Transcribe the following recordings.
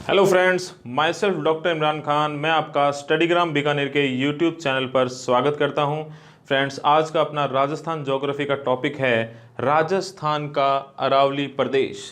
Hello friends, my self doctor Imran Khan. मैं आपका स्टडीग्राम बीकानेर के यूट्यूब चैनल पर स्वागत करता हूं। फ्रेंड्स, आज का अपना राजस्थान ज्योग्राफी का टॉपिक है राजस्थान का अरावली प्रदेश।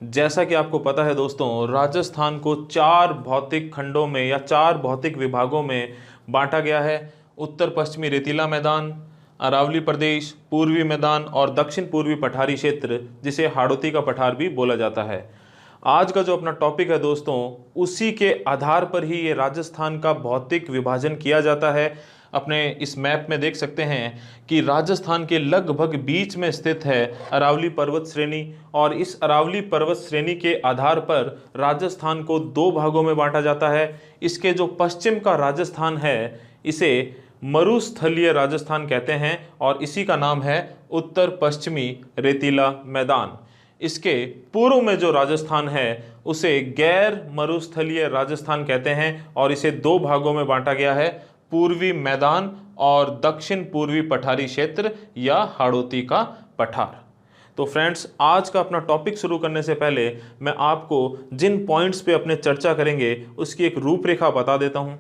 जैसा कि आपको पता है दोस्तों, राजस्थान को 4 भौतिक खंडों में या 4 भौतिक विभागों में बांटा गया है। उत्तर पश्चिमी रेतीला मैदान, अरावली प्रदेश, पूर्वी मैदान और दक्षिण पूर्वी पठारी क्षेत्र, जिसे हाड़ौती का पठार भी बोला जाता है। आज का जो अपना टॉपिक है दोस्तों, उसी के आधार पर ही ये राजस्थान का भौतिक विभाजन किया जाता है। अपने इस मैप में देख सकते हैं कि राजस्थान के लगभग बीच में स्थित है अरावली पर्वत श्रेणी, और इस अरावली पर्वत श्रेणी के आधार पर राजस्थान को 2 भागों में बांटा जाता है। इसके जो पश्चिम का राजस्थान है, इसे मरुस्थलीय राजस्थान कहते हैं और इसी का नाम है उत्तर पश्चिमी रेतीला मैदान। इसके पूर्व में जो राजस्थान है उसे गैर मरुस्थलीय राजस्थान कहते हैं और इसे 2 भागों में बांटा गया है, पूर्वी मैदान और दक्षिण पूर्वी पठारी क्षेत्र या हाड़ौती का पठार। तो फ्रेंड्स, आज का अपना टॉपिक शुरू करने से पहले मैं आपको जिन पॉइंट्स पे अपने चर्चा करेंगे उसकी एक रूपरेखा बता देता हूं।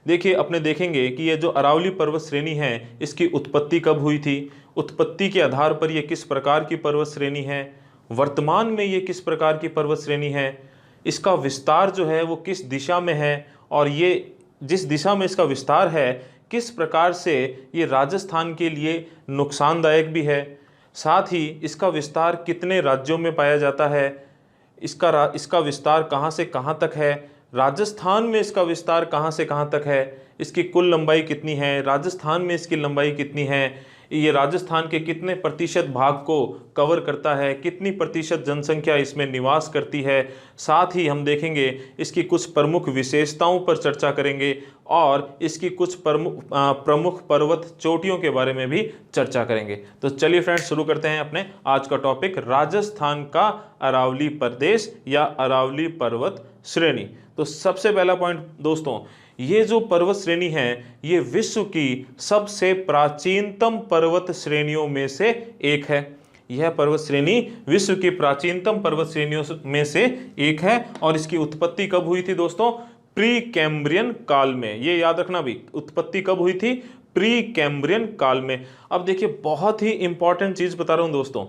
देखिए, अपने देखेंगे कि ये जो अरावली पर्वत श्रेणी है, इसकी उत्पत्ति कब हुई थी, उत्पत्ति के आधार पर यह किस प्रकार की पर्वत श्रेणी है, वर्तमान में ये किस प्रकार की पर्वत श्रेणी है, इसका विस्तार जो है वो किस दिशा में है, और ये जिस दिशा में इसका विस्तार है किस प्रकार से ये राजस्थान के लिए नुकसानदायक भी है, साथ ही इसका विस्तार कितने राज्यों में पाया जाता है, इसका विस्तार कहाँ से कहाँ तक है, राजस्थान में इसका विस्तार कहाँ से कहाँ तक है, इसकी कुल लंबाई कितनी है, राजस्थान में इसकी लंबाई कितनी है, ये राजस्थान के कितने प्रतिशत भाग को कवर करता है, कितनी प्रतिशत जनसंख्या इसमें निवास करती है। साथ ही हम देखेंगे इसकी कुछ प्रमुख विशेषताओं पर चर्चा करेंगे और इसकी कुछ प्रमुख पर्वत चोटियों के बारे में भी चर्चा करेंगे। तो चलिए फ्रेंड्स, शुरू करते हैं अपने आज का टॉपिक, राजस्थान का अरावली प्रदेश या अरावली पर्वत श्रेणी। तो सबसे पहला पॉइंट दोस्तों, ये जो पर्वत श्रेणी है ये विश्व की सबसे प्राचीनतम पर्वत श्रेणियों में से एक है। यह पर्वत श्रेणी विश्व की प्राचीनतम पर्वत श्रेणियों में से एक है और इसकी उत्पत्ति कब हुई थी दोस्तों? प्री कैम्ब्रियन काल में। ये याद रखना भी, उत्पत्ति कब हुई थी? प्री कैम्ब्रियन काल में। अब देखिए, बहुत ही इंपॉर्टेंट चीज बता रहा हूं दोस्तों,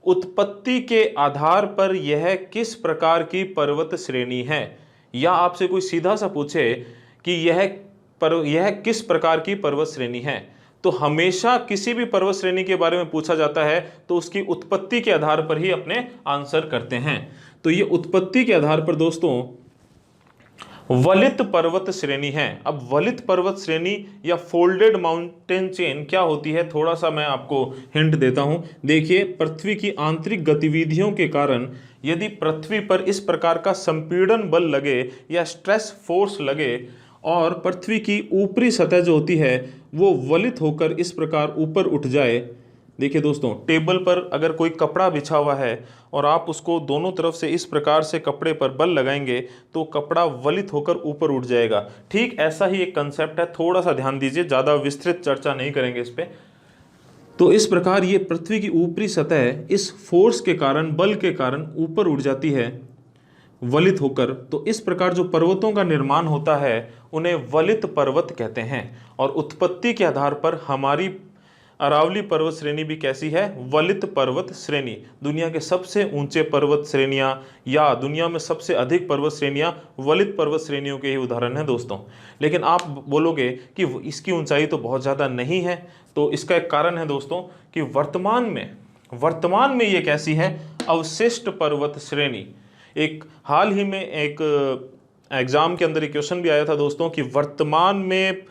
उत्पत्ति के आधार पर यह किस प्रकार की पर्वत श्रेणी है, या आपसे कोई सीधा सा पूछे कि यह किस प्रकार की पर्वत श्रेणी है, तो हमेशा किसी भी पर्वत श्रेणी के बारे में पूछा जाता है तो उसकी उत्पत्ति के आधार पर ही अपने आंसर करते हैं। तो ये उत्पत्ति के आधार पर दोस्तों वलित पर्वत श्रेणी है। अब वलित पर्वत श्रेणी या फोल्डेड माउंटेन चेन क्या होती है, थोड़ा सा मैं आपको हिंट देता हूं। देखिए, पृथ्वी की आंतरिक गतिविधियों के कारण यदि पृथ्वी पर इस प्रकार का संपीड़न बल लगे या स्ट्रेस फोर्स लगे और पृथ्वी की ऊपरी सतह जो होती है वो वलित होकर इस प्रकार ऊपर उठ जाए। देखिए दोस्तों, टेबल पर अगर कोई कपड़ा बिछा हुआ है और आप उसको दोनों तरफ से इस प्रकार से कपड़े पर बल लगाएंगे तो कपड़ा वलित होकर ऊपर उठ जाएगा। ठीक ऐसा ही एक कंसेप्ट है, थोड़ा सा ध्यान दीजिए, ज़्यादा विस्तृत चर्चा नहीं करेंगे इस पर। तो इस प्रकार ये पृथ्वी की ऊपरी सतह इस फोर्स के कारण, बल के कारण ऊपर उठ जाती है वलित होकर। तो इस प्रकार जो पर्वतों का निर्माण होता है उन्हें वलित पर्वत कहते हैं। और उत्पत्ति के आधार पर हमारी अरावली पर्वत श्रेणी भी कैसी है? वलित पर्वत श्रेणी। दुनिया के सबसे ऊंचे पर्वत श्रेणियां या दुनिया में सबसे अधिक पर्वत श्रेणियां वलित पर्वत श्रेणियों के ही उदाहरण हैं दोस्तों। लेकिन आप बोलोगे कि इसकी ऊंचाई तो बहुत ज़्यादा नहीं है, तो इसका एक कारण है दोस्तों कि वर्तमान में ये कैसी है? अवशिष्ट पर्वत श्रेणी। एक हाल ही में एक एग्जाम के अंदर एक क्वेश्चन भी आया था दोस्तों कि वर्तमान में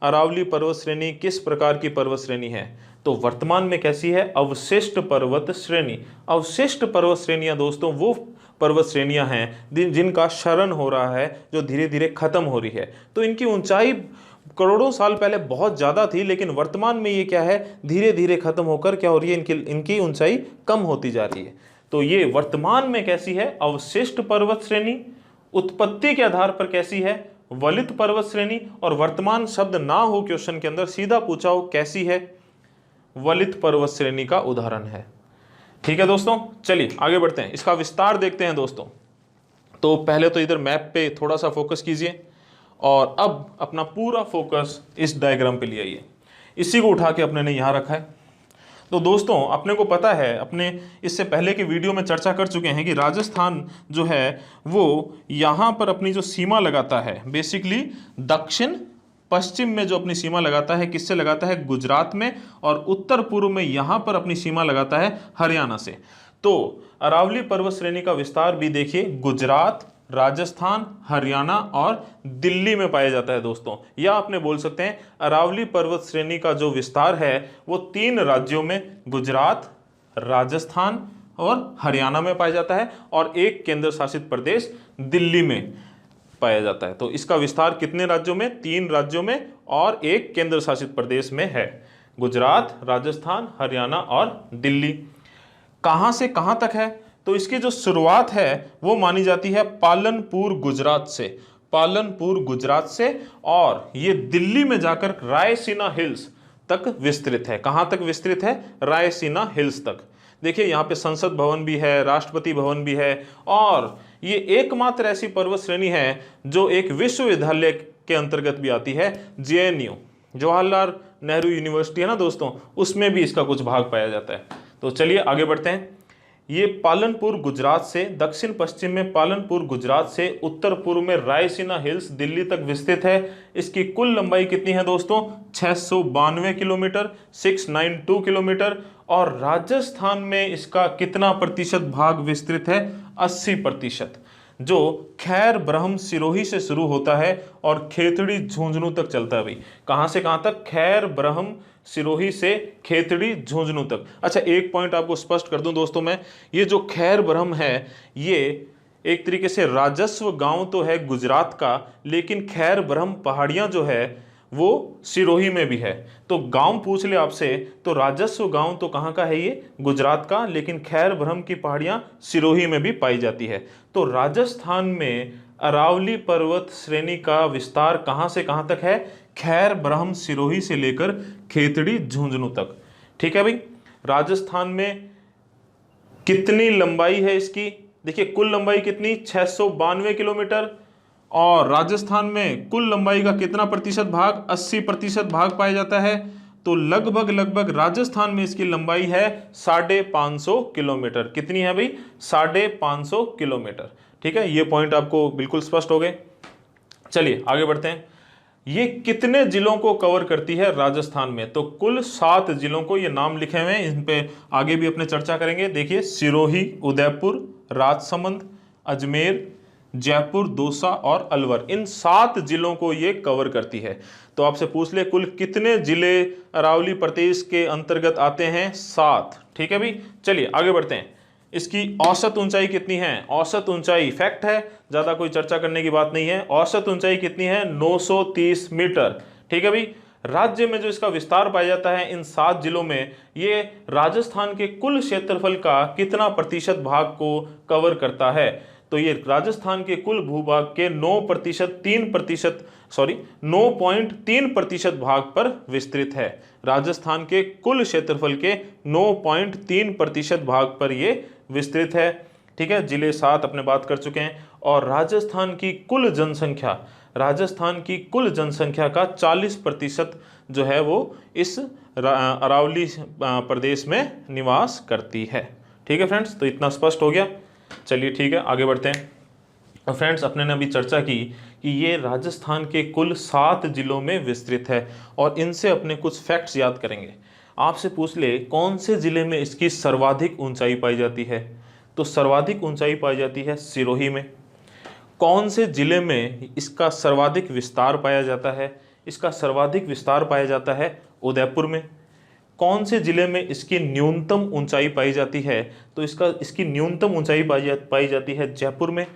अरावली पर्वत श्रेणी किस प्रकार की पर्वत श्रेणी है, तो वर्तमान में कैसी है? अवशिष्ट पर्वत श्रेणी। अवशिष्ट पर्वत श्रेणियां दोस्तों वो पर्वत श्रेणियां हैं जिनका क्षरण हो रहा है, जो धीरे धीरे खत्म हो रही है। तो इनकी ऊंचाई करोड़ों साल पहले बहुत ज्यादा थी, लेकिन वर्तमान में ये क्या है? धीरे धीरे खत्म होकर क्या हो रही है? इनकी ऊंचाई कम होती जा रही है। तो ये वर्तमान में कैसी है? अवशिष्ट पर्वत श्रेणी। उत्पत्ति के आधार पर कैसी है? वलित पर्वत श्रेणी। और वर्तमान शब्द ना हो क्वेश्चन के अंदर, सीधा पूछा हो कैसी है? वलित पर्वत श्रेणी का उदाहरण है। ठीक है दोस्तों, चलिए आगे बढ़ते हैं, इसका विस्तार देखते हैं दोस्तों। तो पहले तो इधर मैप पे थोड़ा सा फोकस कीजिए और अब अपना पूरा फोकस इस डायग्राम पे ले आइए। इसी को उठा के अपने ने यहाँ रखा है। तो दोस्तों अपने को पता है, अपने इससे पहले के वीडियो में चर्चा कर चुके हैं कि राजस्थान जो है वो यहाँ पर अपनी जो सीमा लगाता है, बेसिकली दक्षिण पश्चिम में जो अपनी सीमा लगाता है, किससे लगाता है? गुजरात में, और उत्तर पूर्व में यहाँ पर अपनी सीमा लगाता है हरियाणा से। तो अरावली पर्वत श्रेणी का विस्तार भी देखिए गुजरात, राजस्थान, हरियाणा और दिल्ली में पाया जाता है दोस्तों। या आपने बोल सकते हैं अरावली पर्वत श्रेणी का जो विस्तार है वो 3 राज्यों में, गुजरात, राजस्थान और हरियाणा में पाया जाता है, और एक केंद्र शासित प्रदेश दिल्ली में पाया जाता है। तो इसका विस्तार कितने राज्यों में? 3 राज्यों में और एक केंद्र शासित प्रदेश में है, गुजरात, राजस्थान, हरियाणा और दिल्ली। कहां से कहां तक है? तो इसकी जो शुरुआत है वो मानी जाती है पालनपुर गुजरात से, पालनपुर गुजरात से, और ये दिल्ली में जाकर रायसीना हिल्स तक विस्तृत है। कहां तक विस्तृत है? रायसीना हिल्स तक। देखिए यहाँ पे संसद भवन भी है, राष्ट्रपति भवन भी है, और ये एकमात्र ऐसी पर्वत श्रेणी है जो एक विश्वविद्यालय के अंतर्गत भी आती है। JNU, जवाहरलाल नेहरू यूनिवर्सिटी है ना दोस्तों, उसमें भी इसका कुछ भाग पाया जाता है। तो चलिए आगे बढ़ते हैं। ये पालनपुर गुजरात से, दक्षिण पश्चिम में पालनपुर गुजरात से, उत्तर पूर्व में रायसीना हिल्स दिल्ली तक विस्तृत है। इसकी कुल लंबाई कितनी है दोस्तों? 692 किलोमीटर, 692 किलोमीटर। और राजस्थान में इसका कितना प्रतिशत भाग विस्तृत है? 80%, जो खैर ब्रह्म सिरोही से शुरू होता है और खेतड़ी झुंझुनू तक चलता है। भाई कहां से कहां तक? खैर ब्रह्म सिरोही से खेतड़ी झुंझुनू तक। अच्छा एक पॉइंट आपको स्पष्ट कर दूं दोस्तों मैं, ये जो खैर ब्रह्म है ये एक तरीके से राजस्व गांव तो है गुजरात का, लेकिन खैर ब्रह्म पहाड़ियां जो है वो सिरोही में भी है। तो गांव पूछ ले आपसे तो राजस्व गांव तो कहां का है? ये गुजरात का, लेकिन खैर ब्रह्म की पहाड़ियां सिरोही में भी पाई जाती है। तो राजस्थान में अरावली पर्वत श्रेणी का विस्तार कहां से कहां तक है? खैर ब्रह्म सिरोही से लेकर खेतड़ी झुंझुनू तक। ठीक है भाई। राजस्थान में कितनी लंबाई है इसकी? देखिए कुल लंबाई कितनी? 692 किलोमीटर, और राजस्थान में कुल लंबाई का कितना प्रतिशत भाग? 80% भाग पाया जाता है। तो लगभग राजस्थान में इसकी लंबाई है 550 किलोमीटर। कितनी है भाई? 550 किलोमीटर। ठीक है, ये पॉइंट आपको बिल्कुल स्पष्ट हो गए। चलिए आगे बढ़ते हैं। ये कितने जिलों को कवर करती है राजस्थान में? तो कुल 7 जिलों को, ये नाम लिखे हुए हैं, इन पे आगे भी अपने चर्चा करेंगे। देखिए सिरोही, उदयपुर, राजसमंद, अजमेर, जयपुर, दौसा और अलवर, इन 7 जिलों को ये कवर करती है। तो आपसे पूछ ले कुल कितने जिले अरावली प्रदेश के अंतर्गत आते हैं? 7। ठीक है भाई। चलिए आगे बढ़ते हैं। इसकी औसत ऊंचाई कितनी है? औसत ऊंचाई फैक्ट है, ज्यादा कोई चर्चा करने की बात नहीं है। औसत ऊंचाई कितनी है? 930 मीटर। ठीक है भाई। राज्य में जो इसका विस्तार पाया जाता है इन 7 जिलों में, ये राजस्थान के कुल क्षेत्रफल का कितना प्रतिशत भाग को कवर करता है? तो ये राजस्थान के कुल भूभाग के 9.3% भाग पर विस्तृत है। राजस्थान के कुल क्षेत्रफल के 9.3% भाग पर ये विस्तृत है। ठीक है, जिले 7 अपने बात कर चुके हैं। और राजस्थान की कुल जनसंख्या, राजस्थान की कुल जनसंख्या का 40% जो है वो इस अरावली प्रदेश में निवास करती है। ठीक है फ्रेंड्स, तो इतना स्पष्ट हो गया। चलिए ठीक है, आगे बढ़ते हैं। फ्रेंड्स अपने ने अभी चर्चा की कि ये राजस्थान के कुल 7 जिलों में विस्तृत है, और इनसे अपने कुछ फैक्ट्स याद करेंगे। आपसे पूछ ले कौन से जिले में इसकी सर्वाधिक ऊंचाई पाई जाती है? तो सर्वाधिक ऊंचाई पाई जाती है सिरोही में। कौन से जिले में इसका सर्वाधिक विस्तार पाया जाता है? इसका सर्वाधिक विस्तार पाया जाता है उदयपुर में। कौन से जिले में इसकी न्यूनतम ऊंचाई पाई जाती है? तो इसकी न्यूनतम ऊंचाई पाई जाती है जयपुर में।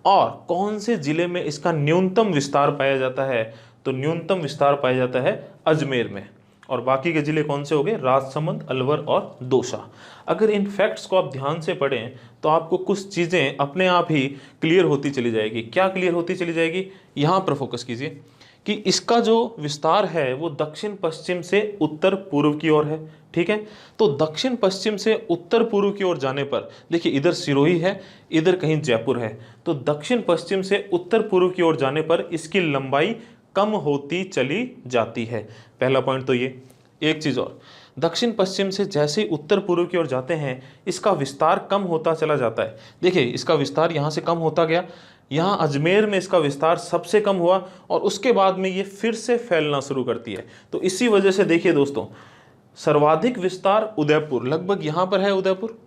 और कौन से जिले में इसका न्यूनतम विस्तार पाया जाता है? तो न्यूनतम विस्तार पाया जाता है अजमेर में। और बाकी के जिले कौन से हो गए? राजसमंद, अलवर और दौसा। अगर इन फैक्ट्स को आप ध्यान से पढ़ें तो आपको कुछ चीज़ें अपने आप ही क्लियर होती चली जाएगी। क्या क्लियर होती चली जाएगी? यहाँ पर फोकस कीजिए कि इसका जो विस्तार है वो दक्षिण पश्चिम से उत्तर पूर्व की ओर है। ठीक है, तो दक्षिण पश्चिम से उत्तर पूर्व की ओर जाने पर देखिए इधर सिरोही है, इधर कहीं जयपुर है, तो दक्षिण पश्चिम से उत्तर पूर्व की ओर जाने पर इसकी लंबाई कम होती चली जाती है। पहला पॉइंट तो ये। एक चीज और, दक्षिण पश्चिम से जैसे ही उत्तर पूर्व की ओर जाते हैं इसका विस्तार कम होता चला जाता है। देखिए इसका विस्तार यहाँ से कम होता गया, यहाँ अजमेर में इसका विस्तार सबसे कम हुआ और उसके बाद में ये फिर से फैलना शुरू करती है। तो इसी वजह से देखिए दोस्तों, सर्वाधिक विस्तार उदयपुर, लगभग यहाँ पर है उदयपुर,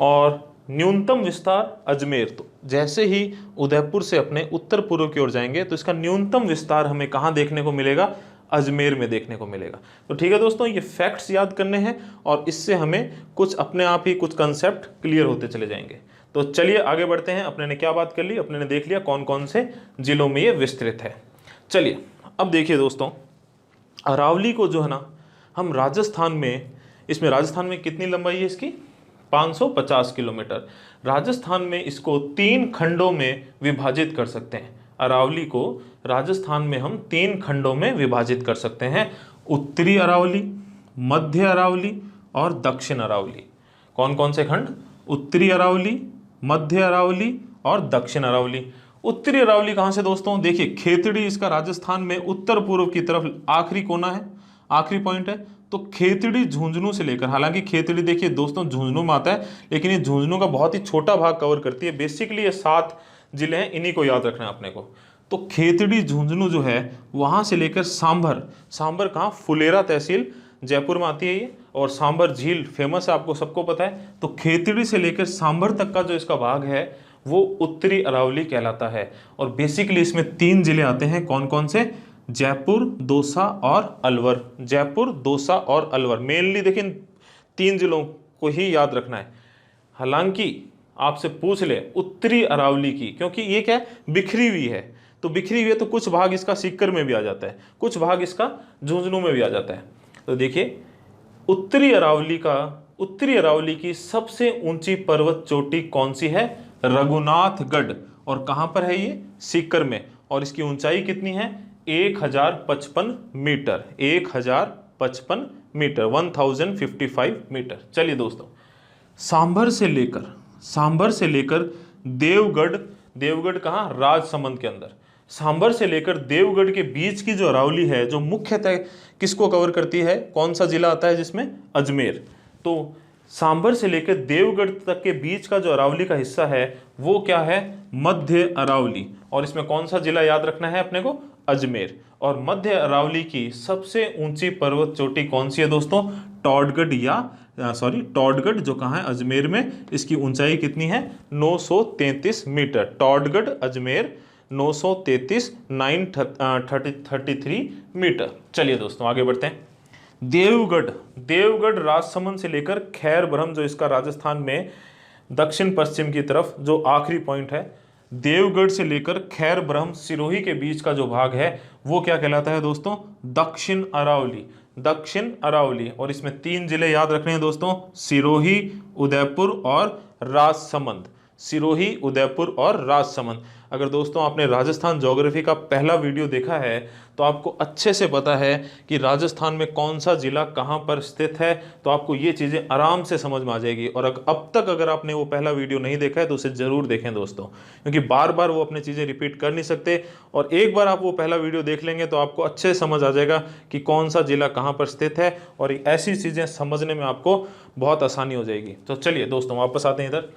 और न्यूनतम विस्तार अजमेर। तो जैसे ही उदयपुर से अपने उत्तर पूर्व की ओर जाएंगे तो इसका न्यूनतम विस्तार हमें कहाँ देखने को मिलेगा? अजमेर में देखने को मिलेगा। तो ठीक है दोस्तों, ये फैक्ट्स याद करने हैं और इससे हमें कुछ अपने आप ही कुछ कंसेप्ट क्लियर होते चले जाएंगे। तो चलिए आगे बढ़ते हैं। अपने ने क्या बात कर ली? अपने ने देख लिया कौन कौन से जिलों में ये विस्तृत है। चलिए अब देखिए दोस्तों, अरावली को जो है ना, हम राजस्थान में, इसमें राजस्थान में कितनी लंबाई है इसकी? 550 किलोमीटर। राजस्थान में इसको 3 खंडों में विभाजित कर सकते हैं। अरावली को राजस्थान में हम 3 खंडों में विभाजित कर सकते हैं, उत्तरी अरावली, मध्य अरावली और दक्षिण अरावली। कौन कौन से खंड? उत्तरी अरावली, मध्य अरावली और दक्षिण अरावली। उत्तरी अरावली कहाँ से दोस्तों? देखिए खेतड़ी इसका राजस्थान में उत्तर पूर्व की तरफ आखिरी कोना है, आखिरी पॉइंट है। तो खेतड़ी झुंझुनू से लेकर, हालांकि खेतड़ी देखिए दोस्तों झुंझुनू में आता है, लेकिन ये झुंझुनू का बहुत ही छोटा भाग कवर करती है। बेसिकली ये 7 जिले हैं, इन्हीं को याद रखना है अपने को। तो खेतड़ी झुंझुनू जो है वहां से लेकर सांभर, सांभर कहाँ? फुलेरा तहसील जयपुर में आती है ये, और सांभर झील फेमस है, आपको सबको पता है। तो खेतड़ी से लेकर सांभर तक का जो इसका भाग है वो उत्तरी अरावली कहलाता है। और बेसिकली इसमें 3 जिले आते हैं। कौन कौन से? जयपुर, दौसा और अलवर। जयपुर, दौसा और अलवर, मेनली देखिए 3 जिलों को ही याद रखना है। हालांकि आपसे पूछ ले उत्तरी अरावली की, क्योंकि ये क्या है? बिखरी हुई है। तो बिखरी हुई है तो कुछ भाग इसका सीकर में भी आ जाता है, कुछ भाग इसका झुंझुनू में भी आ जाता है। तो देखिए उत्तरी अरावली की सबसे ऊंची पर्वत चोटी कौन सी है? रघुनाथगढ़। और कहां पर है ये? सीकर में। और इसकी ऊंचाई कितनी है? 1055 मीटर। 1055 metre, 1055 metre. चलिए दोस्तों, सांभर से लेकर देवगढ़, देवगढ़ कहाँ? राजसमंद के अंदर। सांभर से लेकर देवगढ़ के बीच की जो अरावली है, जो मुख्यतः किसको कवर करती है? कौन सा जिला आता है जिसमें? अजमेर। तो सांभर से लेकर देवगढ़ तक के बीच का जो अरावली का हिस्सा है वो क्या है? मध्य अरावली। और इसमें कौन सा जिला याद रखना है अपने को? अजमेर। और मध्य अरावली की सबसे ऊंची पर्वत चोटी कौन सी है दोस्तों? टॉडगढ़, या टॉडगढ़, जो कहाँ है? अजमेर में। इसकी ऊंचाई कितनी है? 933 मीटर। टॉडगढ़ अजमेर 933, 933 मीटर। चलिए दोस्तों आगे बढ़ते हैं। देवगढ़ राजसमंद से लेकर खैर ब्रह्म, जो इसका राजस्थान में दक्षिण पश्चिम की तरफ जो आखिरी पॉइंट है, देवगढ़ से लेकर खैर ब्रह्म सिरोही के बीच का जो भाग है वो क्या कहलाता है दोस्तों? दक्षिण अरावली। दक्षिण अरावली। और इसमें 3 जिले याद रखने हैं दोस्तों, सिरोही, उदयपुर और राजसमंद। सिरोही, उदयपुर और राजसमंद। अगर दोस्तों आपने राजस्थान ज्योग्राफी का पहला वीडियो देखा है तो आपको अच्छे से पता है कि राजस्थान में कौन सा जिला कहाँ पर स्थित है, तो आपको ये चीज़ें आराम से समझ में आ जाएगी। और अब तक अगर आपने वो पहला वीडियो नहीं देखा है तो उसे ज़रूर देखें दोस्तों, क्योंकि बार बार वो अपनी चीज़ें रिपीट कर नहीं सकते। और एक बार आप वो पहला वीडियो देख लेंगे तो आपको अच्छे से समझ आ जाएगा कि कौन सा जिला कहाँ पर स्थित है, और ऐसी चीज़ें समझने में आपको बहुत आसानी हो जाएगी। तो चलिए दोस्तों वापस आते हैं इधर।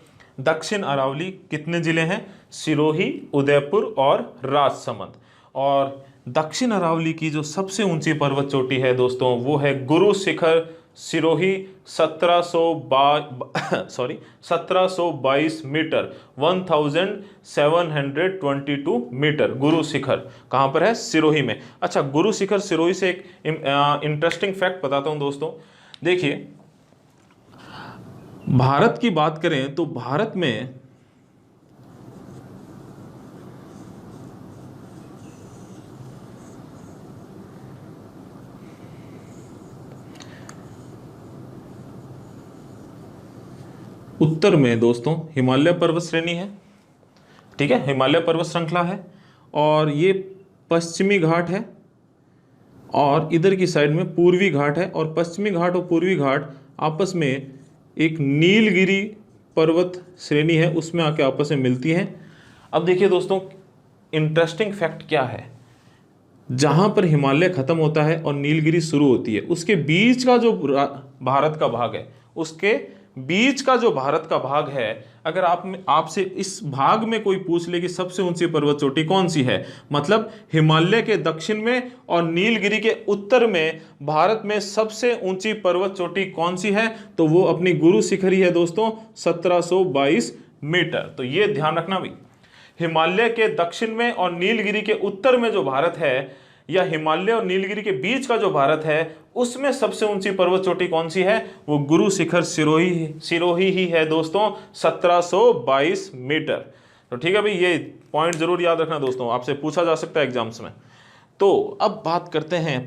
दक्षिण अरावली कितने जिले हैं? सिरोही, उदयपुर और राजसमंद। और दक्षिण अरावली की जो सबसे ऊंची पर्वत चोटी है दोस्तों वो है गुरु शिखर सिरोही, 1722 मीटर, 1722 मीटर। गुरु शिखर कहाँ पर है? सिरोही में। अच्छा, गुरु शिखर सिरोही से एक इंटरेस्टिंग फैक्ट बताता हूँ दोस्तों। देखिए भारत की बात करें तो भारत में उत्तर में दोस्तों हिमालय पर्वत श्रेणी है, ठीक है, हिमालय पर्वत श्रृंखला है। और ये पश्चिमी घाट है और इधर की साइड में पूर्वी घाट है, और पश्चिमी घाट और पूर्वी घाट आपस में एक नीलगिरी पर्वत श्रेणी है, उसमें आके आपस में मिलती हैं। अब देखिए दोस्तों, इंटरेस्टिंग फैक्ट क्या है, जहां पर हिमालय खत्म होता है और नीलगिरी शुरू होती है, उसके बीच का जो भारत का भाग है, उसके बीच का जो भारत का भाग है, अगर आपसे इस भाग में कोई पूछ ले कि सबसे ऊंची पर्वत चोटी कौन सी है, मतलब हिमालय के दक्षिण में और नीलगिरी के उत्तर में भारत में सबसे ऊंची पर्वत चोटी कौन सी है, तो वो अपनी गुरु शिखरी है दोस्तों, 1722 मीटर। तो ये ध्यान रखना भाई, हिमालय के दक्षिण में और नीलगिरी के उत्तर में जो भारत है, या हिमालय और नीलगिरी के बीच का जो भारत है, उसमें सबसे ऊंची पर्वत चोटी कौन सी है, वो गुरु शिखर सिरोही ही है दोस्तों, 1722 मीटर। तो ठीक है भाई, ये पॉइंट जरूर याद रखना दोस्तों, आपसे पूछा जा सकता है एग्जाम्स में। तो अब बात करते हैं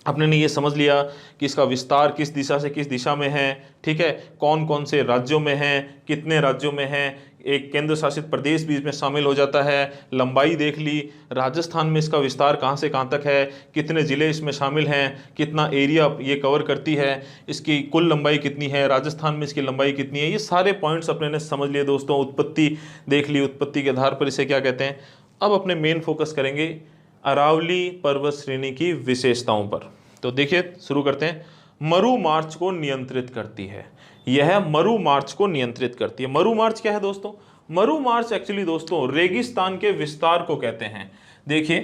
अपने ने ये समझ लिया कि इसका विस्तार किस दिशा से किस दिशा में है, ठीक है, कौन कौन से राज्यों में है, कितने राज्यों में है, एक केंद्र शासित प्रदेश भी इसमें शामिल हो जाता है, लंबाई देख ली, राजस्थान में इसका विस्तार कहाँ से कहाँ तक है, कितने ज़िले इसमें शामिल हैं, कितना एरिया ये कवर करती है, इसकी कुल लंबाई कितनी है, राजस्थान में इसकी लंबाई कितनी है, ये सारे पॉइंट्स अपने ने समझ लिए दोस्तों। उत्पत्ति देख ली, उत्पत्ति के आधार पर इसे क्या कहते हैं। अब अपने मेन फोकस करेंगे अरावली पर्वत श्रेणी की विशेषताओं पर। तो देखिए शुरू करते हैं। मरु मार्च को नियंत्रित करती है, यह मरु मार्च को नियंत्रित करती है। मरु मार्च क्या है दोस्तों? मरु मार्च एक्चुअली दोस्तों रेगिस्तान के विस्तार को कहते हैं। देखिए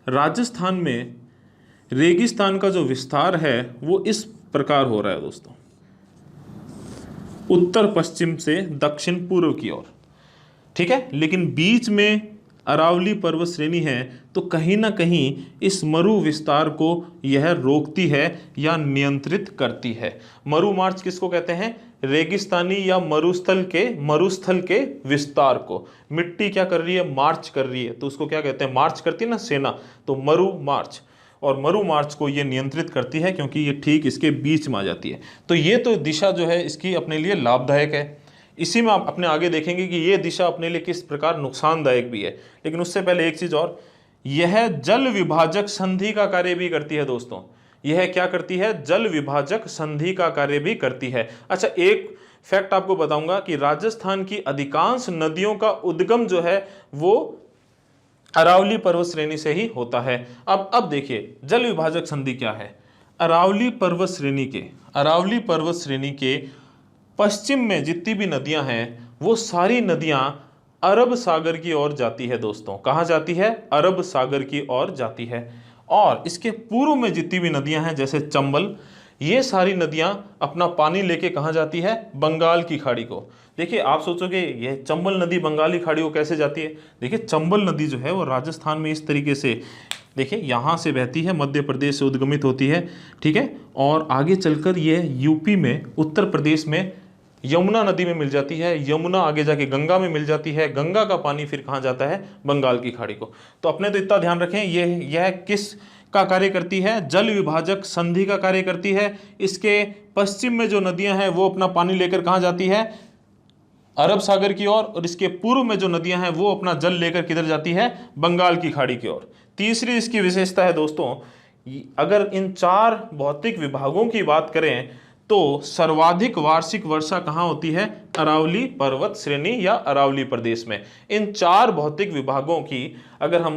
राजस्थान में रेगिस्तान का जो विस्तार है वो इस प्रकार हो रहा है दोस्तों, उत्तर पश्चिम से दक्षिण पूर्व की ओर, ठीक है, लेकिन बीच में अरावली पर्वत श्रेणी है, तो कहीं ना कहीं इस मरु विस्तार को यह रोकती है या नियंत्रित करती है। मरु मार्च किसको कहते हैं? रेगिस्तानी या मरुस्थल के विस्तार को। मिट्टी क्या कर रही है? मार्च कर रही है, तो उसको क्या कहते हैं? मार्च करती है ना सेना, तो मरु मार्च। और मरु मार्च को ये नियंत्रित करती है क्योंकि ये ठीक इसके बीच में आ जाती है। तो ये तो दिशा जो है इसकी अपने लिए लाभदायक है। इसी में आप अपने आगे देखेंगे कि ये दिशा अपने लिए किस प्रकार नुकसानदायक भी है। लेकिन उससे पहले एक चीज और, यह जल विभाजक संधि का कार्य भी करती है दोस्तों। यह क्या करती है? जल विभाजक संधि का कार्य भी करती है। अच्छा, एक फैक्ट आपको बताऊंगा कि राजस्थान की अधिकांश नदियों का उद्गम जो है वो अरावली पर्वत श्रेणी से ही होता है। अब देखिए जल विभाजक संधि क्या है। अरावली पर्वत श्रेणी के पश्चिम में जितनी भी नदियां हैं वो सारी नदियां अरब सागर की ओर जाती है दोस्तों। कहां जाती है? अरब सागर की ओर जाती है। और इसके पूर्व में जितनी भी नदियां हैं जैसे चंबल, ये सारी नदियां अपना पानी लेके कहां जाती है? बंगाल की खाड़ी को। देखिए आप सोचोगे ये चंबल नदी बंगाली खाड़ी को कैसे जाती है? देखिए चंबल नदी जो है वो राजस्थान में इस तरीके से, देखिए यहाँ से बहती है, मध्य प्रदेश से उद्गमित होती है, ठीक है, और आगे चलकर ये यूपी में, उत्तर प्रदेश में यमुना नदी में मिल जाती है, यमुना आगे जाके गंगा में मिल जाती है, गंगा का पानी फिर कहाँ जाता है? बंगाल की खाड़ी को। तो अपने तो इतना ध्यान रखें, यह किस का कार्य करती है? जल विभाजक संधि का कार्य करती है। इसके पश्चिम में जो नदियां हैं वो अपना पानी लेकर कहाँ जाती है? अरब सागर की ओर। और इसके पूर्व में जो नदियां हैं वो अपना जल लेकर किधर जाती है? बंगाल की खाड़ी की ओर। तीसरी इसकी विशेषता है दोस्तों, अगर इन चार भौतिक विभागों की बात करें तो सर्वाधिक वार्षिक वर्षा कहाँ होती है? अरावली पर्वत श्रेणी या अरावली प्रदेश में। इन चार भौतिक विभागों की अगर हम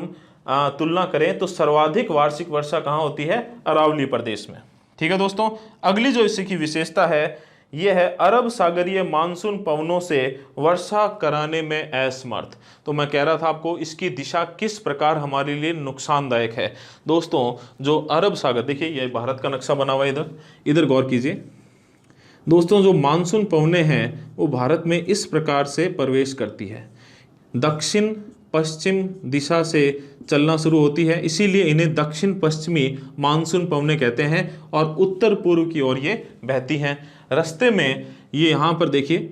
तुलना करें तो सर्वाधिक वार्षिक वर्षा कहाँ होती है? अरावली प्रदेश में। ठीक है दोस्तों, अगली जो इसकी विशेषता है यह है अरब सागरीय मानसून पवनों से वर्षा कराने में असमर्थ। तो मैं कह रहा था आपको इसकी दिशा किस प्रकार हमारे लिए नुकसानदायक है। दोस्तों जो अरब सागर, देखिए यह भारत का नक्शा बना हुआ है, इधर गौर कीजिए दोस्तों, जो मानसून पवनें हैं वो भारत में इस प्रकार से प्रवेश करती है, दक्षिण पश्चिम दिशा से चलना शुरू होती है, इसीलिए इन्हें दक्षिण पश्चिमी मानसून पवनें कहते हैं, और उत्तर पूर्व की ओर ये बहती हैं। रास्ते में ये यहाँ पर देखिए,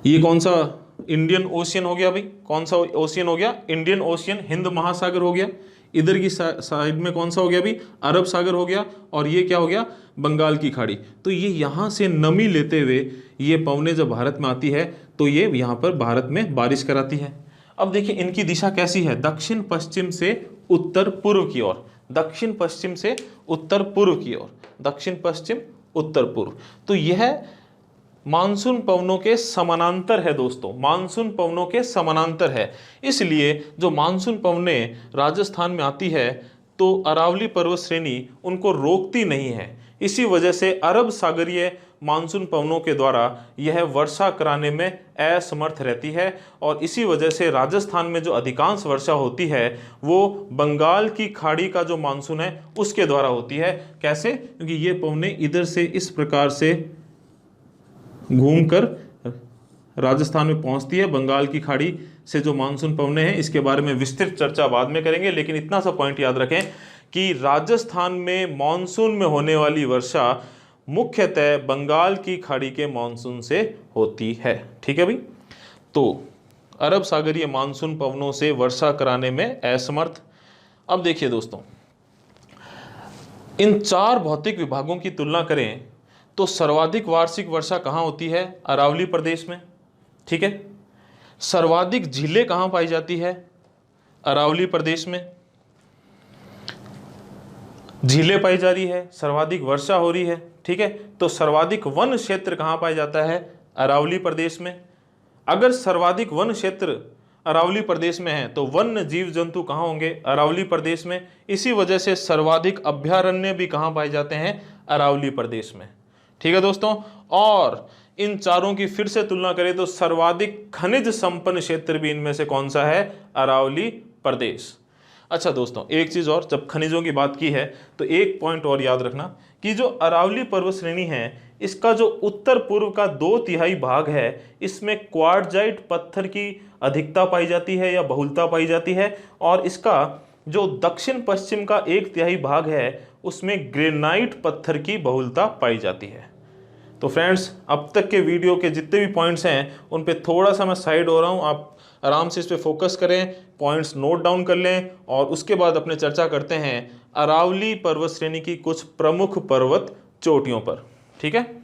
ये कौन सा इंडियन ओशियन हो गया भाई? कौन सा ओशियन हो गया? इंडियन ओशियन, हिंद महासागर हो गया। इधर की साइड में कौन सा हो गया भाई? अरब सागर हो गया। और ये क्या हो गया? बंगाल की खाड़ी। तो ये यहाँ से नमी लेते हुए ये पवनें जब भारत में आती है तो ये यहाँ पर भारत में बारिश कराती है। अब देखिए इनकी दिशा कैसी है, दक्षिण पश्चिम से उत्तर पूर्व की ओर, दक्षिण पश्चिम से उत्तर पूर्व की ओर, दक्षिण पश्चिम उत्तर पूर्व। तो यह मानसून पवनों के समानांतर है दोस्तों, मानसून पवनों के समानांतर है। इसलिए जो मानसून पवनें राजस्थान में आती है तो अरावली पर्वत श्रेणी उनको रोकती नहीं है। इसी वजह से अरब सागरीय मानसून पवनों के द्वारा यह वर्षा कराने में असमर्थ रहती है, और इसी वजह से राजस्थान में जो अधिकांश वर्षा होती है वो बंगाल की खाड़ी का जो मानसून है उसके द्वारा होती है। कैसे? क्योंकि ये पवनें इधर से इस प्रकार से घूमकर राजस्थान में पहुंचती है, बंगाल की खाड़ी से जो मानसून पवनें हैं इसके बारे में विस्तृत चर्चा बाद में करेंगे। लेकिन इतना सा पॉइंट याद रखें कि राजस्थान में मानसून में होने वाली वर्षा मुख्यतः बंगाल की खाड़ी के मानसून से होती है। ठीक है भाई, तो अरब सागरीय मानसून पवनों से वर्षा कराने में असमर्थ। अब देखिए दोस्तों, इन चार भौतिक विभागों की तुलना करें तो सर्वाधिक वार्षिक वर्षा कहाँ होती है? अरावली प्रदेश में। ठीक है, सर्वाधिक झीलें कहाँ पाई जाती है? अरावली प्रदेश में झीलें पाई जा रही है, सर्वाधिक वर्षा हो रही है। ठीक है, तो सर्वाधिक वन क्षेत्र कहाँ पाया जाता है? अरावली प्रदेश में। अगर सर्वाधिक वन क्षेत्र अरावली प्रदेश में है तो वन्य जीव जंतु कहाँ होंगे? अरावली प्रदेश में। इसी वजह से सर्वाधिक अभयारण्य भी कहाँ पाए जाते हैं? अरावली प्रदेश में। ठीक है दोस्तों, और इन चारों की फिर से तुलना करें तो सर्वाधिक खनिज संपन्न क्षेत्र भी इनमें से कौन सा है? अरावली प्रदेश। अच्छा दोस्तों, एक चीज और, जब खनिजों की बात की है तो एक पॉइंट और याद रखना कि जो अरावली पर्वत श्रेणी है इसका जो उत्तर पूर्व का 2/3 भाग है इसमें क्वार्टजाइट पत्थर की अधिकता पाई जाती है या बहुलता पाई जाती है, और इसका जो दक्षिण पश्चिम का 1/3 भाग है उसमें ग्रेनाइट पत्थर की बहुलता पाई जाती है। तो फ्रेंड्स, अब तक के वीडियो के जितने भी पॉइंट्स हैं उन पे थोड़ा सा मैं साइड हो रहा हूँ, आप आराम से इस पे फोकस करें, पॉइंट्स नोट डाउन कर लें, और उसके बाद अपने चर्चा करते हैं अरावली पर्वत श्रेणी की कुछ प्रमुख पर्वत चोटियों पर। ठीक है,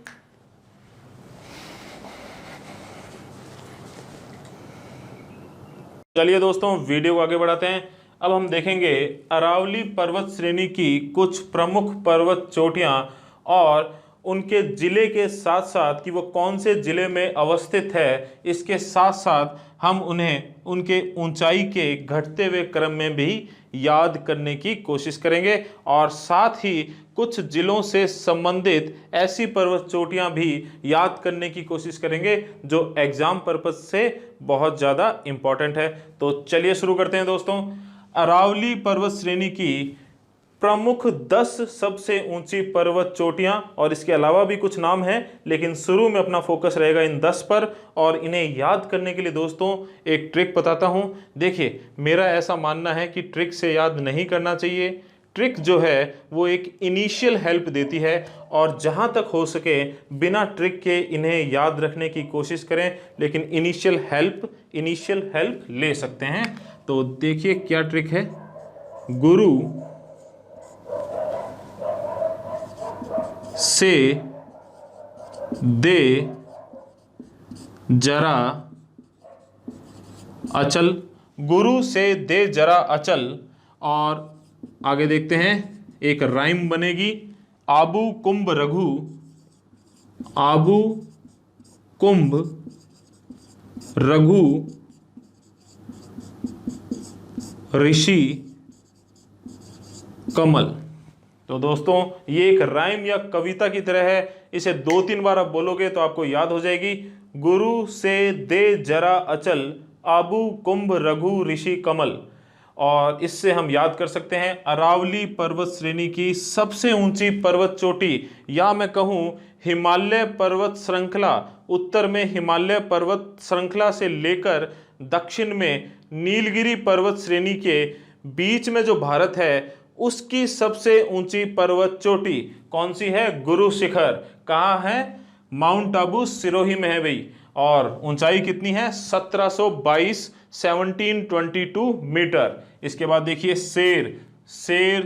चलिए दोस्तों वीडियो को आगे बढ़ाते हैं। अब हम देखेंगे अरावली पर्वत श्रेणी की कुछ प्रमुख पर्वत चोटियां और उनके जिले के साथ साथ कि वो कौन से जिले में अवस्थित है, इसके साथ साथ हम उन्हें उनके ऊंचाई के घटते हुए क्रम में भी याद करने की कोशिश करेंगे, और साथ ही कुछ जिलों से संबंधित ऐसी पर्वत चोटियां भी याद करने की कोशिश करेंगे जो एग्जाम पर्पज से बहुत ज़्यादा इम्पॉर्टेंट है। तो चलिए शुरू करते हैं दोस्तों। अरावली पर्वत श्रेणी की प्रमुख 10 सबसे ऊंची पर्वत चोटियां, और इसके अलावा भी कुछ नाम हैं, लेकिन शुरू में अपना फोकस रहेगा इन 10 पर। और इन्हें याद करने के लिए दोस्तों एक ट्रिक बताता हूं। देखिए, मेरा ऐसा मानना है कि ट्रिक से याद नहीं करना चाहिए। ट्रिक जो है वो एक इनिशियल हेल्प देती है, और जहां तक हो सके बिना ट्रिक के इन्हें याद रखने की कोशिश करें, लेकिन इनिशियल हेल्प ले सकते हैं। तो देखिए क्या ट्रिक है। गुरु से दे जरा अचल, गुरु से दे जरा अचल, और आगे देखते हैं एक राइम बनेगी, आबू कुंभ रघु, आबू कुंभ रघु ऋषि कमल। तो दोस्तों ये एक राइम या कविता की तरह है, इसे 2-3 बार आप बोलोगे तो आपको याद हो जाएगी। गुरु से दे जरा अचल, आबू कुंभ रघु ऋषि कमल। और इससे हम याद कर सकते हैं अरावली पर्वत श्रेणी की सबसे ऊंची पर्वत चोटी, या मैं कहूं हिमालय पर्वत श्रृंखला, उत्तर में हिमालय पर्वत श्रृंखला से लेकर दक्षिण में नीलगिरी पर्वत श्रेणी के बीच में जो भारत है उसकी सबसे ऊंची पर्वत चोटी कौन सी है? गुरु शिखर। कहाँ है? माउंट आबू सिरोही में है भाई। और ऊंचाई कितनी है? 1722 मीटर। इसके बाद देखिए शेर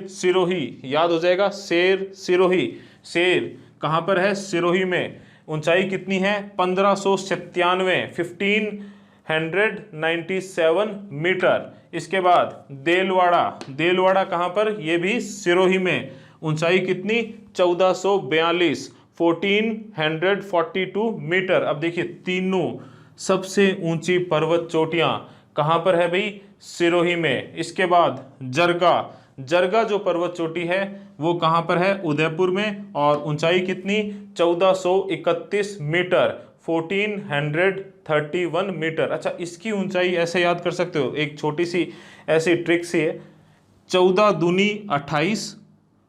सिरोही, याद हो जाएगा, शेर सिरोही। शेर कहाँ पर है? सिरोही में। ऊंचाई कितनी है? 1597, 197 मीटर। इसके बाद देलवाड़ा, देलवाड़ा कहाँ पर, ये भी सिरोही में, ऊंचाई कितनी 1442, 1442 मीटर। अब देखिए तीनों सबसे ऊंची पर्वत चोटियां कहां पर है भाई, सिरोही में। इसके बाद जरगा, जरगा जो पर्वत चोटी है वो कहां पर है, उदयपुर में, और ऊंचाई कितनी 1431 मीटर, 1431 मीटर। अच्छा, इसकी ऊंचाई ऐसे याद कर सकते हो, एक छोटी सी ऐसी ट्रिक सी है, 14 दूनी 28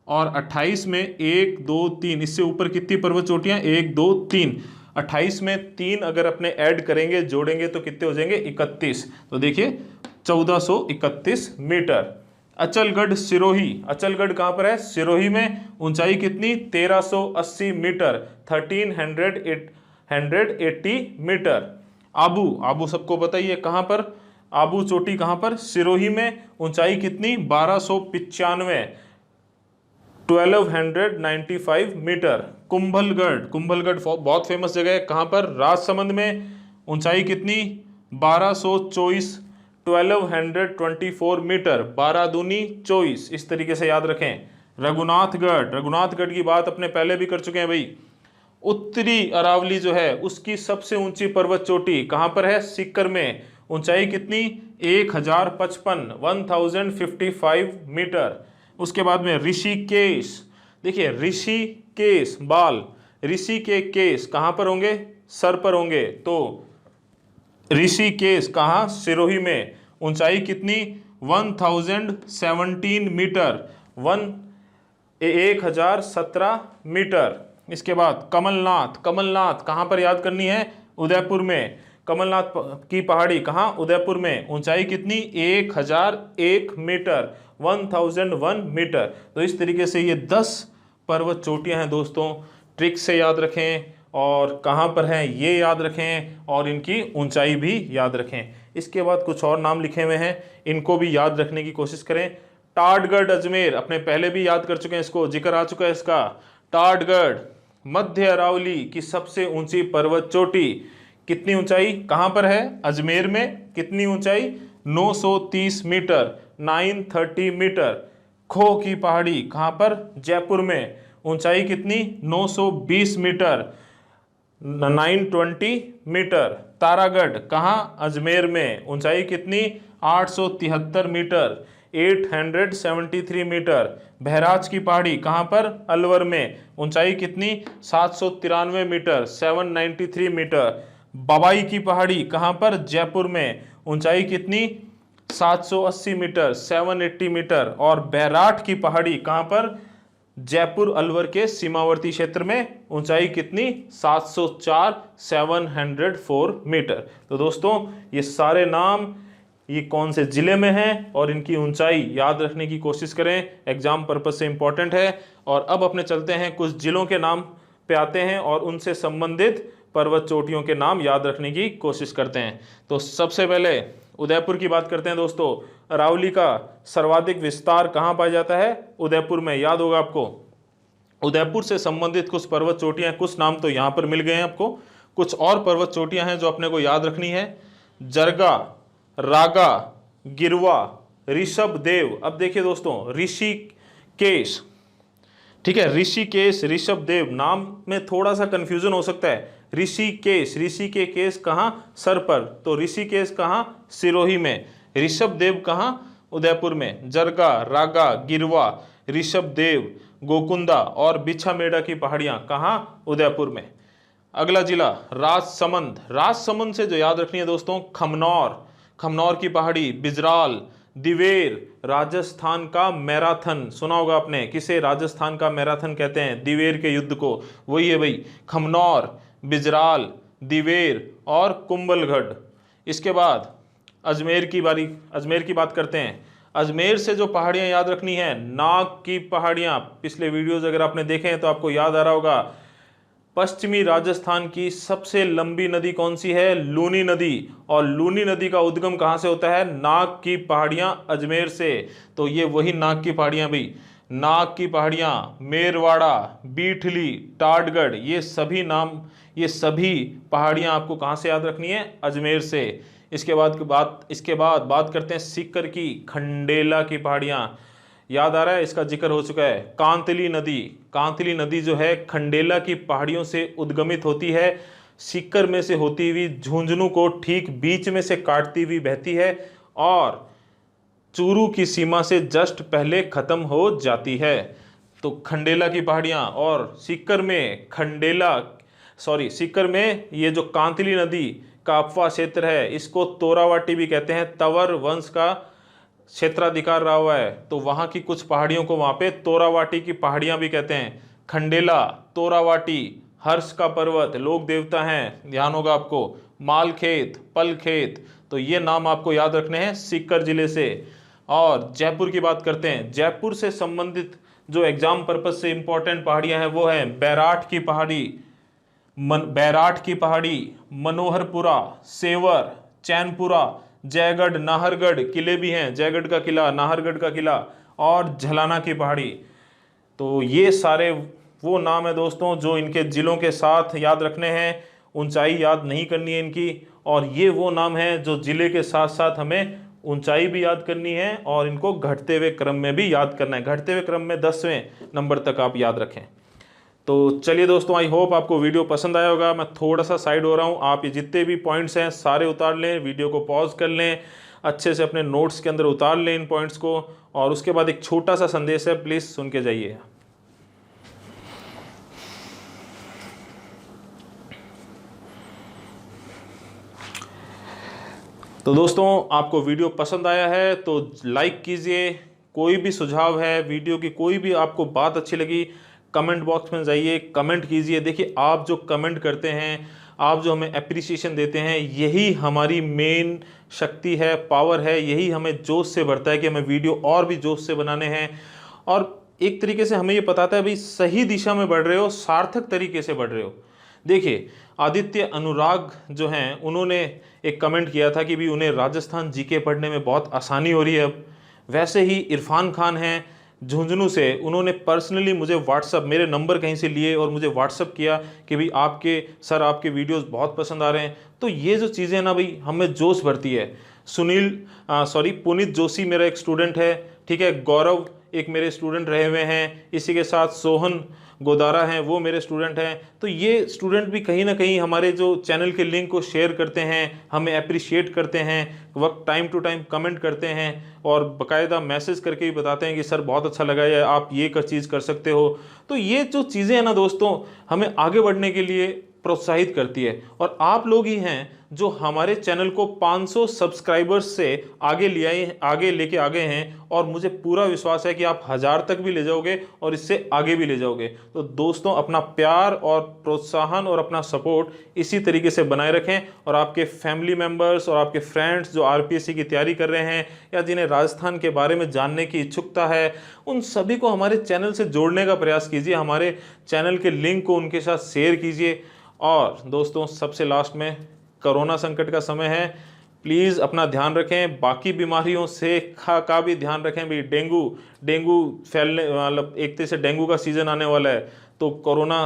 और 28 में 1 2 3, इससे ऊपर कितनी पर्वत चोटियां, 1 2 3, 28 में 3 अगर अपने ऐड करेंगे जोड़ेंगे तो कितने हो जाएंगे 31। तो देखिए 1431 मीटर। अचलगढ़ सिरोही, अचलगढ़ कहां पर है, सिरोही में, ऊंचाई कितनी 1380 मीटर, 1380 मीटर। आबू, आबू सबको पता ही है कहां पर, आबू चोटी कहां पर, सिरोही में, ऊंचाई कितनी 1295, 1295 मीटर। कुंभलगढ़, कुंभलगढ़ बहुत फेमस जगह है, कहां पर, राजसमंद में, ऊंचाई कितनी 1224, 1224 मीटर, 12 दूनी 24। इस तरीके से याद रखें। रघुनाथगढ़, रघुनाथगढ़ की बात अपने पहले भी कर चुके हैं भाई। उत्तरी अरावली जो है उसकी सबसे ऊंची पर्वत चोटी कहां पर है, सीकर में, ऊंचाई कितनी 1055, 1055 मीटर। उसके बाद में ऋषिकेश, देखिए ऋषिकेश, बाल, ऋषि के केस कहां पर होंगे, सर पर होंगे, तो ऋषिकेश कहां, सिरोही में, ऊंचाई कितनी 1017 मीटर, 1017 मीटर। इसके बाद कमलनाथ, कमलनाथ कहां पर याद करनी है, उदयपुर में, कमलनाथ की पहाड़ी कहां, उदयपुर में, ऊंचाई कितनी 1001 मीटर, 1001 मीटर। तो इस तरीके से ये 10 पर्वत चोटियां हैं दोस्तों, ट्रिक से याद रखें और कहां पर हैं ये याद रखें और इनकी ऊंचाई भी याद रखें। इसके बाद कुछ और नाम लिखे हुए हैं, इनको भी याद रखने की कोशिश करें। टाटगढ़ अजमेर, अपने पहले भी याद कर चुके हैं, इसको जिक्र आ चुका है इसका। टाटगढ़ मध्य अरावली की सबसे ऊंची पर्वत चोटी, कितनी ऊंचाई कहां पर है, अजमेर में, कितनी ऊंचाई 930 मीटर, 930 मीटर। खो की पहाड़ी कहां पर, जयपुर में, ऊंचाई कितनी 920 मीटर, 920 मीटर। तारागढ़ कहां, अजमेर में, ऊंचाई कितनी 873 मीटर, 873 मीटर। बहराज की पहाड़ी कहां पर, अलवर में, ऊंचाई कितनी 793 मीटर, 793 मीटर। बबाई की पहाड़ी कहां पर, जयपुर में, ऊंचाई कितनी 780 मीटर, 780 मीटर। और बैराट की पहाड़ी कहां पर, जयपुर अलवर के सीमावर्ती क्षेत्र में, ऊंचाई कितनी 704, 704 मीटर। तो दोस्तों ये सारे नाम ये कौन से जिले में हैं और इनकी ऊंचाई याद रखने की कोशिश करें, एग्जाम पर्पज से इंपॉर्टेंट है। और अब अपने चलते हैं कुछ जिलों के नाम पे आते हैं और उनसे संबंधित पर्वत चोटियों के नाम याद रखने की कोशिश करते हैं। तो सबसे पहले उदयपुर की बात करते हैं दोस्तों। अरावली का सर्वाधिक विस्तार कहाँ पाया जाता है, उदयपुर में, याद होगा आपको। उदयपुर से संबंधित कुछ पर्वत चोटियां, कुछ नाम तो यहाँ पर मिल गए हैं आपको, कुछ और पर्वत चोटियां हैं जो अपने को याद रखनी है। जरगा, रागा, गिरवा, ऋषभ देव। अब देखिए दोस्तों, ऋषिकेश, ठीक है, ऋषिकेश, ऋषभ देव, नाम में थोड़ा सा कंफ्यूजन हो सकता है। ऋषिकेश, ऋषि के केस कहाँ, सर पर, तो ऋषिकेश कहाँ, सिरोही में। ऋषभ देव कहाँ, उदयपुर में। जरगा, रागा, गिरवा, ऋषभ देव, गोकुंदा और बिछामेड़ा की पहाड़ियां कहाँ, उदयपुर में। अगला जिला राजसमंद। राजसमंद से जो याद रखनी है दोस्तों, खमनौर, खमनौर की पहाड़ी, बिजराल, दिवेर, राजस्थान का मैराथन, सुना होगा आपने, किसे राजस्थान का मैराथन कहते हैं, दिवेर के युद्ध को, वही है भाई। खमनौर, बिजराल, दिवेर और कुंभलगढ़। इसके बाद अजमेर की बारी, अजमेर की बात करते हैं। अजमेर से जो पहाड़ियां याद रखनी है, नाग की पहाड़ियां, पिछले वीडियोस अगर आपने देखे हैं तो आपको याद आ रहा होगा। पश्चिमी राजस्थान की सबसे लंबी नदी कौन सी है, लूनी नदी, और लूनी नदी का उद्गम कहां से होता है, नाग की पहाड़ियां, अजमेर से। तो ये वही नाग की पहाड़ियां भी, नाग की पहाड़ियां, मेरवाड़ा, बीठली, टाटगढ़, ये सभी नाम, ये सभी पहाड़ियां आपको कहां से याद रखनी है, अजमेर से। इसके बाद बात करते हैं सीकर की खंडेला की पहाड़ियाँ। याद आ रहा है, इसका जिक्र हो चुका है। कांतली नदी जो है खंडेला की पहाड़ियों से उद्गमित होती है, सीकर में से होती हुई झुंझुनू को ठीक बीच में से काटती हुई बहती है और चूरू की सीमा से जस्ट पहले खत्म हो जाती है। तो खंडेला की पहाड़ियाँ और सीकर में ये जो कांतली नदी का अपवा क्षेत्र है, इसको तोरावाटी भी कहते हैं। तंवर वंश का क्षेत्राधिकार रहा हुआ है, तो वहाँ की कुछ पहाड़ियों को वहाँ पे तोरावाटी की पहाड़ियाँ भी कहते हैं। खंडेला, तोरावाटी, हर्ष का पर्वत, लोक देवता हैं, ध्यान होगा आपको, मालखेत, पलखेत, तो ये नाम आपको याद रखने हैं सीकर जिले से। और जयपुर की बात करते हैं। जयपुर से संबंधित जो एग्जाम पर्पज से इंपॉर्टेंट पहाड़ियां हैं वो हैं बैराठ की पहाड़ी, मनोहरपुरा, सेवर, चैनपुरा, जयगढ़, नाहरगढ़, किले भी हैं, जयगढ़ का किला, नाहरगढ़ का किला, और झलाना की पहाड़ी। तो ये सारे वो नाम है दोस्तों जो इनके जिलों के साथ याद रखने हैं, ऊंचाई याद नहीं करनी है इनकी। और ये वो नाम है जो जिले के साथ साथ हमें ऊंचाई भी याद करनी है और इनको घटते हुए क्रम में भी याद करना है। घटते हुए क्रम में 10वें नंबर तक आप याद रखें। तो चलिए दोस्तों, आई होप आपको वीडियो पसंद आया होगा। मैं थोड़ा सा साइड हो रहा हूँ, आप ये जितने भी पॉइंट्स हैं सारे उतार लें, वीडियो को पॉज कर लें, अच्छे से अपने नोट्स के अंदर उतार लें इन पॉइंट्स को। और उसके बाद एक छोटा सा संदेश है, प्लीज़ सुन के जाइए। तो दोस्तों, आपको वीडियो पसंद आया है तो लाइक कीजिए। कोई भी सुझाव है, वीडियो की कोई भी आपको बात अच्छी लगी, कमेंट बॉक्स में जाइए, कमेंट कीजिए। देखिए, आप जो कमेंट करते हैं, आप जो हमें एप्रिसिएशन देते हैं, यही हमारी मेन शक्ति है, पावर है। यही हमें जोश से भरता है कि हमें वीडियो और भी जोश से बनाने हैं। और एक तरीके से हमें ये बताता है भाई सही दिशा में बढ़ रहे हो, सार्थक तरीके से बढ़ रहे हो। देखिए, आदित्य अनुराग जो हैं, उन्होंने एक कमेंट किया था कि भी उन्हें राजस्थान जीके पढ़ने में बहुत आसानी हो रही है अब। वैसे ही इरफान खान हैं झुंझुनू से, उन्होंने पर्सनली मुझे व्हाट्सअप, मेरे नंबर कहीं से लिए और मुझे व्हाट्सअप किया कि भाई आपके वीडियोस बहुत पसंद आ रहे हैं। तो ये जो चीज़ें ना भाई हमें जोश भरती है। पुनीत जोशी मेरा एक स्टूडेंट है, ठीक है। गौरव एक मेरे स्टूडेंट रहे हुए हैं, इसी के साथ सोहन गोदारा हैं, वो मेरे स्टूडेंट हैं। तो ये स्टूडेंट भी कहीं ना कहीं हमारे जो चैनल के लिंक को शेयर करते हैं, हमें अप्रिशिएट करते हैं, वक्त टाइम टू टाइम कमेंट करते हैं और बाकायदा मैसेज करके भी बताते हैं कि सर बहुत अच्छा लगा है, आप ये चीज़ कर सकते हो। तो ये जो चीज़ें हैं ना दोस्तों, हमें आगे बढ़ने के लिए प्रोत्साहित करती है। और आप लोग ही हैं जो हमारे चैनल को 500 सब्सक्राइबर्स से आगे लेके आ गए हैं, और मुझे पूरा विश्वास है कि आप 1000 तक भी ले जाओगे और इससे आगे भी ले जाओगे। तो दोस्तों, अपना प्यार और प्रोत्साहन और अपना सपोर्ट इसी तरीके से बनाए रखें। और आपके फैमिली मेम्बर्स और आपके फ्रेंड्स जो आरपीएससी की तैयारी कर रहे हैं या जिन्हें राजस्थान के बारे में जानने की इच्छुकता है, उन सभी को हमारे चैनल से जोड़ने का प्रयास कीजिए। हमारे चैनल के लिंक को उनके साथ शेयर कीजिए। और दोस्तों, सबसे लास्ट में, कोरोना संकट का समय है, प्लीज़ अपना ध्यान रखें, बाकी बीमारियों से का भी ध्यान रखें। भी डेंगू फैलने, मतलब एक तरह से डेंगू का सीज़न आने वाला है, तो कोरोना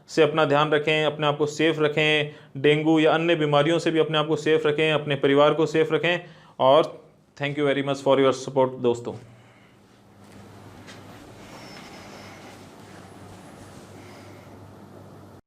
से अपना ध्यान रखें, अपने आप को सेफ रखें। डेंगू या अन्य बीमारियों से भी अपने आप को सेफ रखें, अपने परिवार को सेफ रखें। और thank you very much for your support दोस्तों।